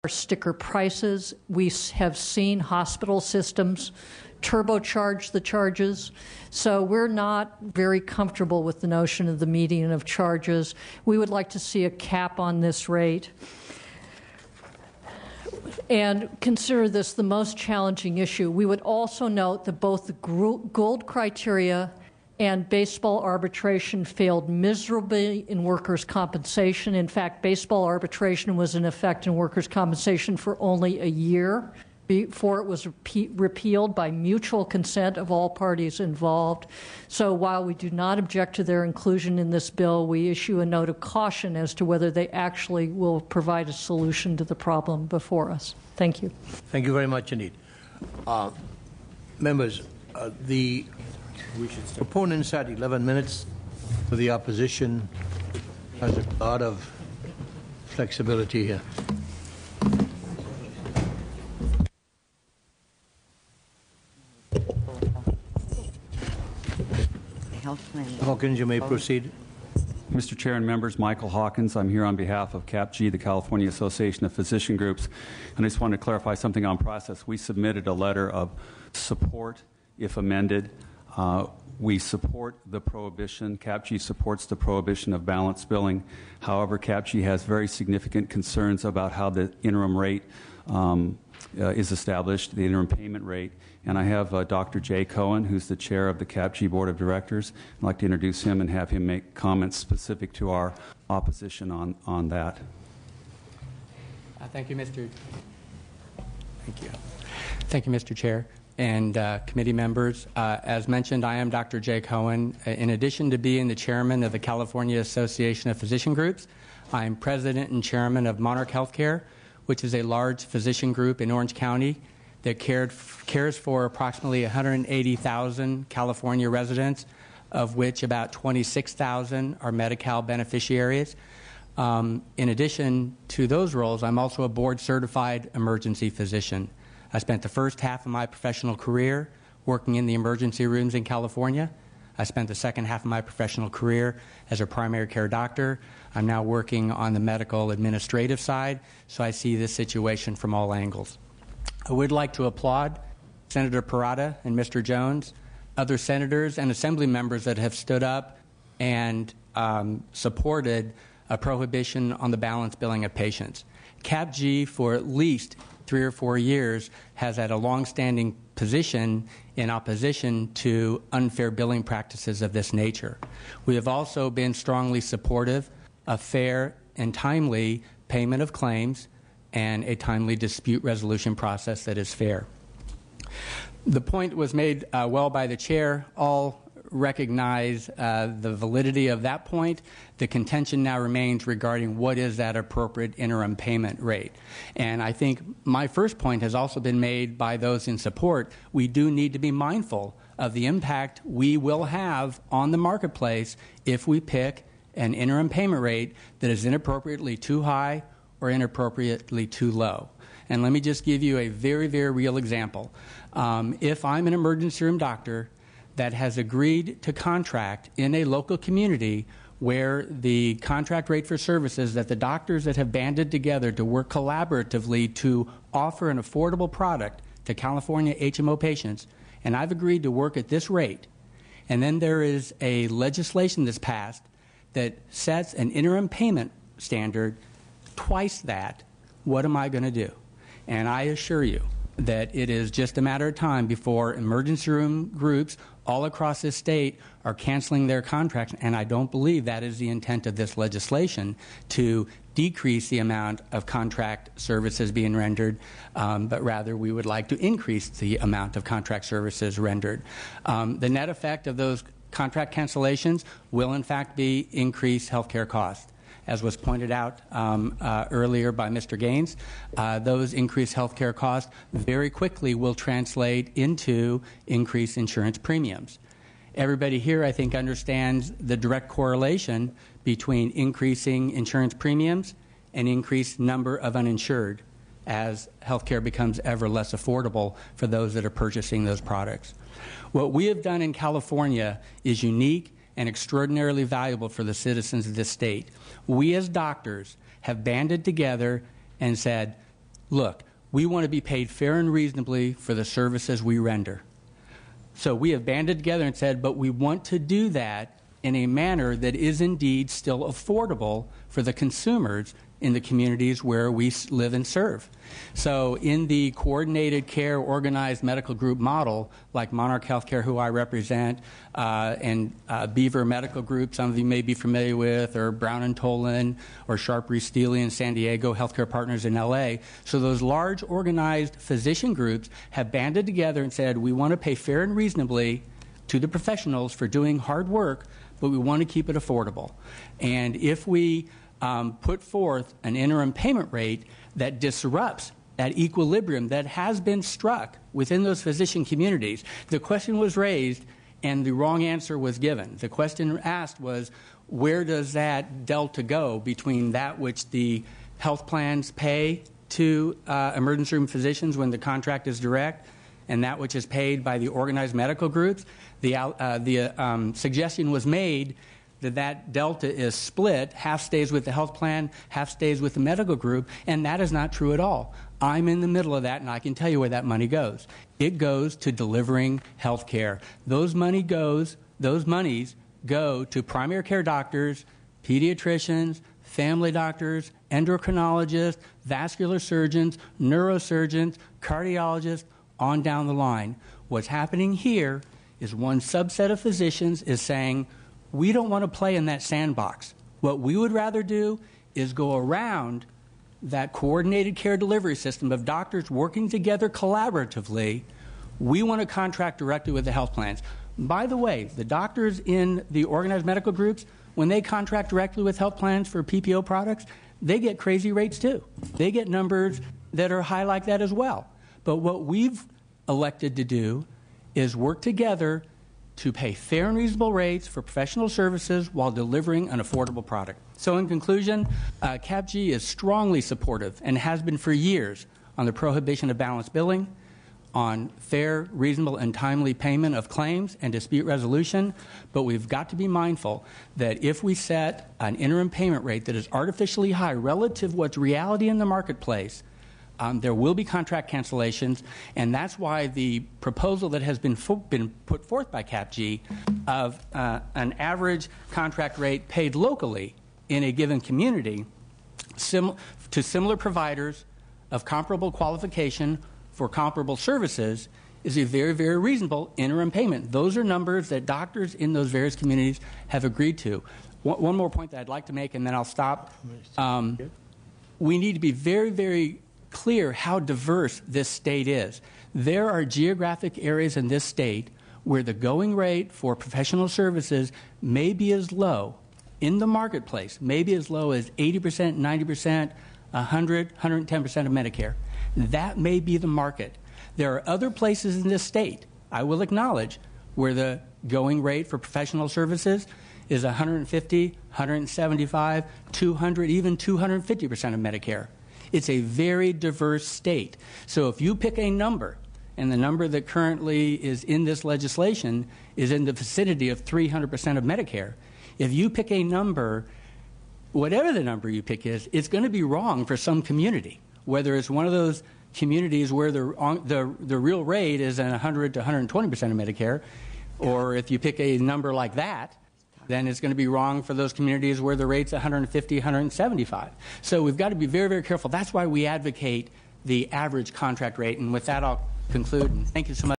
sticker prices. We have seen hospital systems turbocharge the charges, so we're not very comfortable with the notion of the median of charges. We would like to see a cap on this rate. And consider this the most challenging issue. We would also note that both the Gould criteria and baseball arbitration failed miserably in workers' compensation. In fact, baseball arbitration was in effect in workers' compensation for only a year before it was repealed by mutual consent of all parties involved. So while we do not object to their inclusion in this bill, we issue a note of caution as to whether they actually will provide a solution to the problem before us. Thank you. Thank you very much indeed. Members, the proponents had 11 minutes. For the opposition has a lot of flexibility here. Hawkins, you may proceed. Mr. Chair and members, Michael Hawkins. I'm here on behalf of CAPG, the California Association of Physician Groups, and I just wanted to clarify something on process. We submitted a letter of support, if amended. We support the prohibition. CAPG supports the prohibition of balance billing. However, CAPG has very significant concerns about how the interim rate is established, the interim payment rate. And I have Dr. Jay Cohen, who's the chair of the CAPG Board of Directors. I'd like to introduce him and have him make comments specific to our opposition on that. Thank you, Mr. Thank you, Mr. Chair and committee members. As mentioned, I am Dr. Jay Cohen. In addition to being the chairman of the California Association of Physician Groups, I am president and chairman of Monarch Healthcare, which is a large physician group in Orange County that cares for approximately 180,000 California residents, of which about 26,000 are Medi-Cal beneficiaries. In addition to those roles, I'm also a board-certified emergency physician. I spent the first half of my professional career working in the emergency rooms in California. I spent the second half of my professional career as a primary care doctor. I'm now working on the medical administrative side, so I see this situation from all angles. I would like to applaud Senator Parada and Mr. Jones, other senators and assembly members that have stood up and supported a prohibition on the balance billing of patients. CAPG, for at least 3 or 4 years, has had a longstanding position in opposition to unfair billing practices of this nature. We have also been strongly supportive of fair and timely payment of claims and a timely dispute resolution process that is fair. The point was made well by the chair. All recognize the validity of that point. The contention now remains regarding what is that appropriate interim payment rate. And I think my first point has also been made by those in support. We do need to be mindful of the impact we will have on the marketplace if we pick an interim payment rate that is inappropriately too high or inappropriately too low. And let me just give you a very, very real example. If I'm an emergency room doctor that has agreed to contract in a local community where the contract rate for services that the doctors that have banded together to work collaboratively to offer an affordable product to California HMO patients, and I've agreed to work at this rate, and then there is a legislation that's passed that sets an interim payment standard twice that, what am I going to do? And I assure you that it is just a matter of time before emergency room groups all across this state are canceling their contracts, and I don't believe that is the intent of this legislation, to decrease the amount of contract services being rendered, but rather we would like to increase the amount of contract services rendered. The net effect of those contract cancellations will in fact be increased healthcare costs. As was pointed out earlier by Mr. Gaines, those increased healthcare costs very quickly will translate into increased insurance premiums. Everybody here, I think, understands the direct correlation between increasing insurance premiums and increased number of uninsured as healthcare becomes ever less affordable for those that are purchasing those products. What we have done in California is unique and extraordinarily valuable for the citizens of this state. We as doctors have banded together and said, look, we want to be paid fair and reasonably for the services we render. So we have banded together and said, but we want to do that in a manner that is indeed still affordable for the consumers in the communities where we live and serve. So in the coordinated care organized medical group model, like Monarch Healthcare, who I represent, and Beaver Medical Group, some of you may be familiar with, or Brown and Tolan, or Sharp Reese Steele in San Diego, Healthcare Partners in LA. So those large organized physician groups have banded together and said, we want to pay fair and reasonably to the professionals for doing hard work, but we want to keep it affordable. And if we put forth an interim payment rate that disrupts that equilibrium that has been struck within those physician communities. The question was raised and the wrong answer was given. The question asked was, where does that delta go between that which the health plans pay to emergency room physicians when the contract is direct and that which is paid by the organized medical groups? The suggestion was made that delta is split, half stays with the health plan, half stays with the medical group, and that is not true at all. I'm in the middle of that, and I can tell you where that money goes. It goes to delivering health care. Those monies go to primary care doctors, pediatricians, family doctors, endocrinologists, vascular surgeons, neurosurgeons, cardiologists, on down the line. What's happening here is one subset of physicians is saying, we don't want to play in that sandbox. What we would rather do is go around that coordinated care delivery system of doctors working together collaboratively. We want to contract directly with the health plans. By the way, the doctors in the organized medical groups, when they contract directly with health plans for PPO products, they get crazy rates too. They get numbers that are high like that as well. But what we've elected to do is work together to pay fair and reasonable rates for professional services while delivering an affordable product. So in conclusion, CAPG is strongly supportive and has been for years on the prohibition of balanced billing, on fair, reasonable, and timely payment of claims and dispute resolution, but we've got to be mindful that if we set an interim payment rate that is artificially high relative to what's reality in the marketplace, there will be contract cancellations, and that's why the proposal that has been put forth by CAPG of an average contract rate paid locally in a given community to similar providers of comparable qualification for comparable services is a very, very reasonable interim payment. Those are numbers that doctors in those various communities have agreed to. One more point that I'd like to make, and then I'll stop. We need to be very, very clear how diverse this state is. There are geographic areas in this state where the going rate for professional services may be as low in the marketplace, maybe as low as 80%, 90%, 100, 110% of Medicare. That may be the market. There are other places in this state, I will acknowledge, where the going rate for professional services is 150, 175, 200, even 250% of Medicare. It's a very diverse state. So if you pick a number, and the number that currently is in this legislation is in the vicinity of 300% of Medicare, if you pick a number, whatever the number you pick is, it's going to be wrong for some community, whether it's one of those communities where the real rate is 100 to 120% of Medicare, or if you pick a number like that, then it's going to be wrong for those communities where the rate's 150, 175. So we've got to be very, very careful. That's why we advocate the average contract rate. And with that, I'll conclude. And thank you so much.